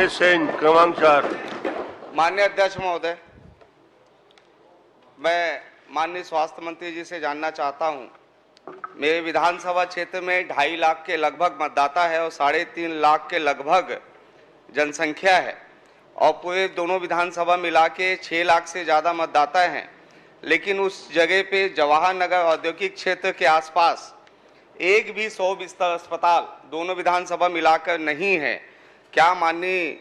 राजेश सेन क्रमांक 4। माननीय अध्यक्ष महोदय, मैं माननीय स्वास्थ्य मंत्री जी से जानना चाहता हूं, मेरे विधानसभा क्षेत्र में 2.5 लाख के लगभग मतदाता है और 3.5 लाख के लगभग जनसंख्या है और पूरे दोनों विधानसभा मिला के 6 लाख से ज़्यादा मतदाता हैं। लेकिन उस जगह पे जवाहर नगर औद्योगिक क्षेत्र के आसपास एक भी 100 बिस्तर अस्पताल दोनों विधानसभा मिलाकर नहीं है। क्या माननीय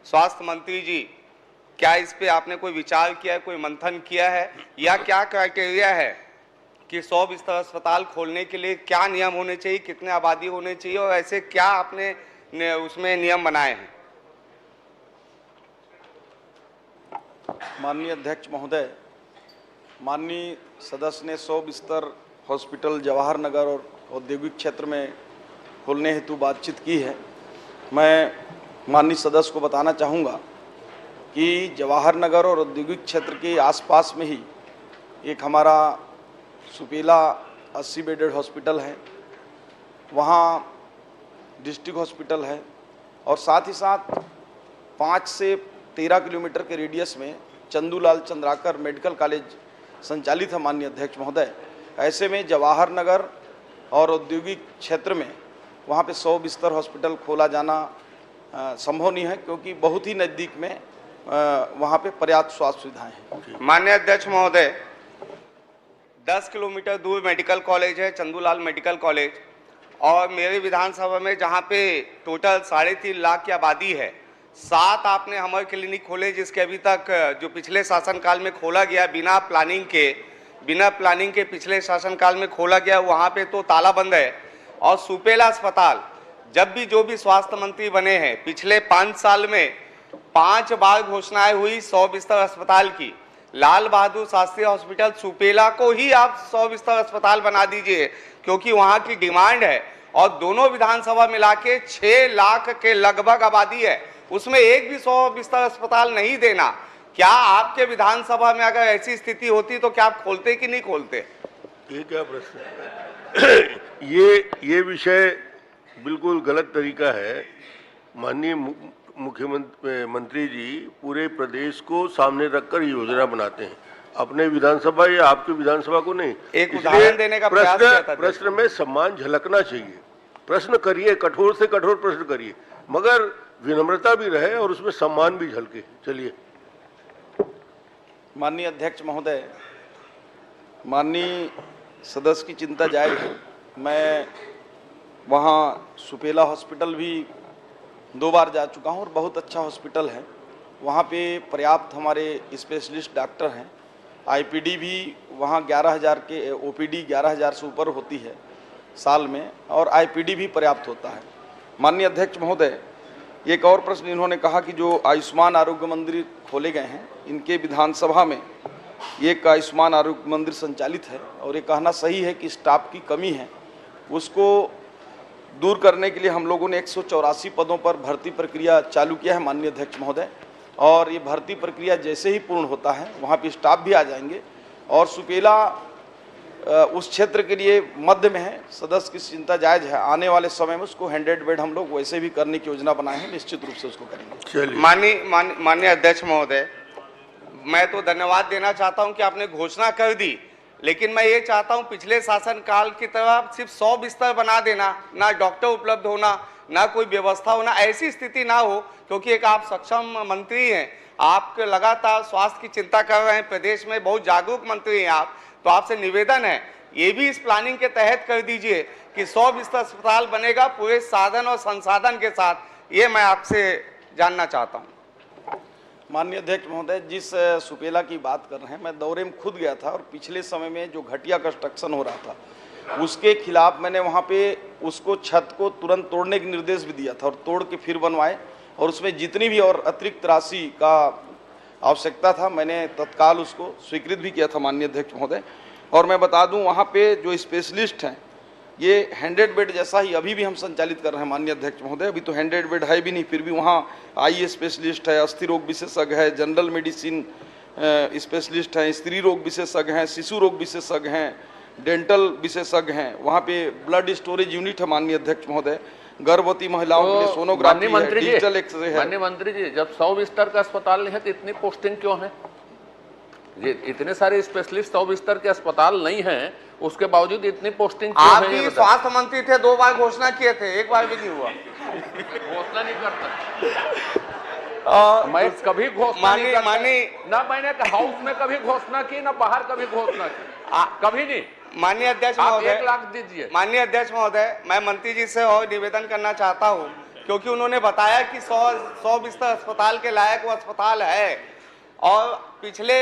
स्वास्थ्य मंत्री जी, क्या इस पे आपने कोई विचार किया है, कोई मंथन किया है, या क्या क्राइटेरिया है कि 100 बिस्तर अस्पताल खोलने के लिए क्या नियम होने चाहिए, कितने आबादी होने चाहिए, और ऐसे क्या आपने उसमें नियम बनाए हैं? माननीय अध्यक्ष महोदय, माननीय सदस्य ने 100 बिस्तर हॉस्पिटल जवाहर नगर और औद्योगिक क्षेत्र में खोलने हेतु बातचीत की है। मैं माननीय सदस्य को बताना चाहूँगा कि जवाहर नगर और औद्योगिक क्षेत्र के आसपास में ही एक हमारा सुपेला 80 बेडेड हॉस्पिटल है, वहाँ डिस्ट्रिक्ट हॉस्पिटल है और साथ ही साथ 5 से 13 किलोमीटर के रेडियस में चंदूलाल चंद्राकर मेडिकल कॉलेज संचालित है। माननीय अध्यक्ष महोदय, ऐसे में जवाहर नगर और औद्योगिक क्षेत्र में वहाँ पे 100 बिस्तर हॉस्पिटल खोला जाना संभव नहीं है, क्योंकि बहुत ही नज़दीक में वहाँ पे पर्याप्त स्वास्थ्य सुविधाएं हैं। माननीय अध्यक्ष महोदय, 10 किलोमीटर दूर मेडिकल कॉलेज है, चंदूलाल मेडिकल कॉलेज, और मेरे विधानसभा में जहाँ पे टोटल 3.5 लाख की आबादी है, 7 आपने हमर क्लिनिक खोले, जिसके अभी तक जो पिछले शासनकाल में खोला गया बिना प्लानिंग के पिछले शासनकाल में खोला गया, वहाँ पे तो ताला बंद है। और सुपेला अस्पताल, जब भी जो भी स्वास्थ्य मंत्री बने हैं पिछले 5 साल में 5 बार घोषणाएं हुई 100 बिस्तर अस्पताल की। लाल बहादुर शास्त्री हॉस्पिटल सुपेला को ही आप 100 बिस्तर अस्पताल बना दीजिए, क्योंकि वहाँ की डिमांड है और दोनों विधानसभा मिला के 6 लाख के लगभग आबादी है, उसमें एक भी 100 बिस्तर अस्पताल नहीं देना। क्या आपके विधानसभा में अगर ऐसी स्थिति होती तो क्या आप खोलते कि नहीं खोलते? ये क्या प्रश्न है? ये विषय बिल्कुल गलत तरीका है। माननीय मुख्यमंत्री जी पूरे प्रदेश को सामने रखकर योजना बनाते हैं, अपने विधानसभा या आपके विधानसभा को नहीं। एक उदाहरण देने का प्रयास किया था। प्रश्न में सम्मान झलकना चाहिए। प्रश्न करिए, कठोर से कठोर प्रश्न करिए, मगर विनम्रता भी रहे और उसमें सम्मान भी झलके। चलिए। माननीय अध्यक्ष महोदय, माननीय सदस्य की चिंता जायज़ है। मैं वहाँ सुपेला हॉस्पिटल भी 2 बार जा चुका हूँ और बहुत अच्छा हॉस्पिटल है। वहाँ पे पर्याप्त हमारे स्पेशलिस्ट डॉक्टर हैं। आईपीडी भी वहाँ 11,000 के ओपीडी 11,000 से ऊपर होती है साल में, और आईपीडी भी पर्याप्त होता है। माननीय अध्यक्ष महोदय, एक और प्रश्न इन्होंने कहा कि जो आयुष्मान आरोग्य मंदिर खोले गए हैं, इनके विधानसभा में एक आयुष्मान आरोग्य मंदिर संचालित है और ये कहना सही है कि स्टाफ की कमी है। उसको दूर करने के लिए हम लोगों ने 184 पदों पर भर्ती प्रक्रिया चालू किया है माननीय अध्यक्ष महोदय, और ये भर्ती प्रक्रिया जैसे ही पूर्ण होता है वहाँ पे स्टाफ भी आ जाएंगे। और सुपेला उस क्षेत्र के लिए मध्य में है, सदस्य की चिंता जायज़ है। आने वाले समय में उसको 100 बेड हम लोग वैसे भी करने की योजना बनाए हैं, निश्चित रूप से उसको करेंगे। माननीय अध्यक्ष महोदय, मैं तो धन्यवाद देना चाहता हूं कि आपने घोषणा कर दी, लेकिन मैं ये चाहता हूं पिछले शासनकाल की तरह सिर्फ 100 बिस्तर बना देना, ना डॉक्टर उपलब्ध होना, ना कोई व्यवस्था होना, ऐसी स्थिति ना हो, क्योंकि एक आप सक्षम मंत्री हैं, आप लगातार स्वास्थ्य की चिंता कर रहे हैं, प्रदेश में बहुत जागरूक मंत्री हैं आप, तो आपसे निवेदन है ये भी इस प्लानिंग के तहत कर दीजिए कि 100 बिस्तर अस्पताल बनेगा पूरे साधन और संसाधन के साथ। ये मैं आपसे जानना चाहता हूँ। माननीय अध्यक्ष महोदय, जिस सुपेला की बात कर रहे हैं, मैं दौरे में खुद गया था और पिछले समय में जो घटिया कंस्ट्रक्शन हो रहा था उसके खिलाफ मैंने वहाँ पे उसको छत को तुरंत तोड़ने के निर्देश भी दिया था और तोड़ के फिर बनवाए, और उसमें जितनी भी और अतिरिक्त राशि का आवश्यकता था मैंने तत्काल उसको स्वीकृत भी किया था माननीय अध्यक्ष महोदय। और मैं बता दूं, वहाँ पे जो स्पेशलिस्ट हैं ये 100 बेड जैसा ही अभी भी हम संचालित कर रहे हैं माननीय अध्यक्ष महोदय। अभी तो 100 बेड है भी नहीं, फिर भी वहाँ आई स्पेशलिस्ट है, अस्थि रोग विशेषज्ञ है, जनरल मेडिसिन स्पेशलिस्ट हैं, स्त्री रोग विशेषज्ञ हैं, शिशु रोग विशेषज्ञ हैं, डेंटल विशेषज्ञ हैं। वहाँ पे ब्लड स्टोरेज यूनिट है माननीय अध्यक्ष महोदय, गर्भवती महिलाओं के लिए तो सोनोग्राफी माननीय है, मंत्री जी, डिजिटल एक्सरे है। माननीय मंत्री जी, जब 100 बिस्तर का अस्पताल नहीं है तो इतनी पोस्टिंग क्यों है? ये इतने सारे स्पेशलिस्ट 100 बिस्तर के अस्पताल नहीं है, उसके बावजूद इतनी पोस्टिंग क्यों आप है? ये भी बताइए। स्वास्थ्य मंत्री थे, 2 बार घोषणा किए थे, एक बार भी नहीं हुआ। घोषणा नहीं करता और मैं, कभी घोषणा नहीं करता। माननीय ना मैंने हाउस में कभी घोषणा की, ना बाहर कभी घोषणा की, कभी नहीं। माननीय अध्यक्ष आप महोदय, 1 लाख दीजिए। माननीय अध्यक्ष महोदय, मैं मंत्री जी से और निवेदन करना चाहता हूं, क्योंकि उन्होंने बताया कि 100 बिस्तर अस्पताल के लायक वो अस्पताल है, और पिछले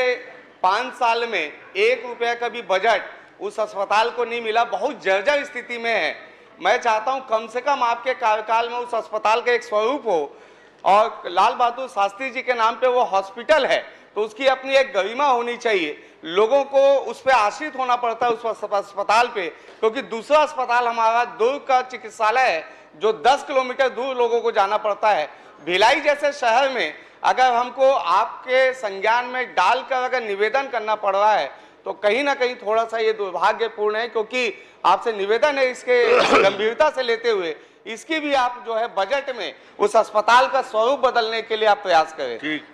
5 साल में 1 रुपया का भी बजट उस अस्पताल को नहीं मिला, बहुत जर्जर स्थिति में है। मैं चाहता हूं कम से कम आपके कार्यकाल में उस अस्पताल का एक स्वरूप हो, और लाल बहादुर शास्त्री जी के नाम पे वो हॉस्पिटल है तो उसकी अपनी एक गरिमा होनी चाहिए। लोगों को उस पर आश्रित होना पड़ता है उस अस्पताल पे, क्योंकि दूसरा अस्पताल हमारा दुर्ग का चिकित्सालय है जो 10 किलोमीटर दूर लोगों को जाना पड़ता है। भिलाई जैसे शहर में अगर हमको आपके संज्ञान में डालकर अगर निवेदन करना पड़ रहा है तो कहीं ना कहीं थोड़ा सा ये दुर्भाग्यपूर्ण है, क्योंकि आपसे निवेदन है इसके गंभीरता से लेते हुए इसकी भी आप जो है बजट में उस अस्पताल का स्वरूप बदलने के लिए आप प्रयास करें। ठीक।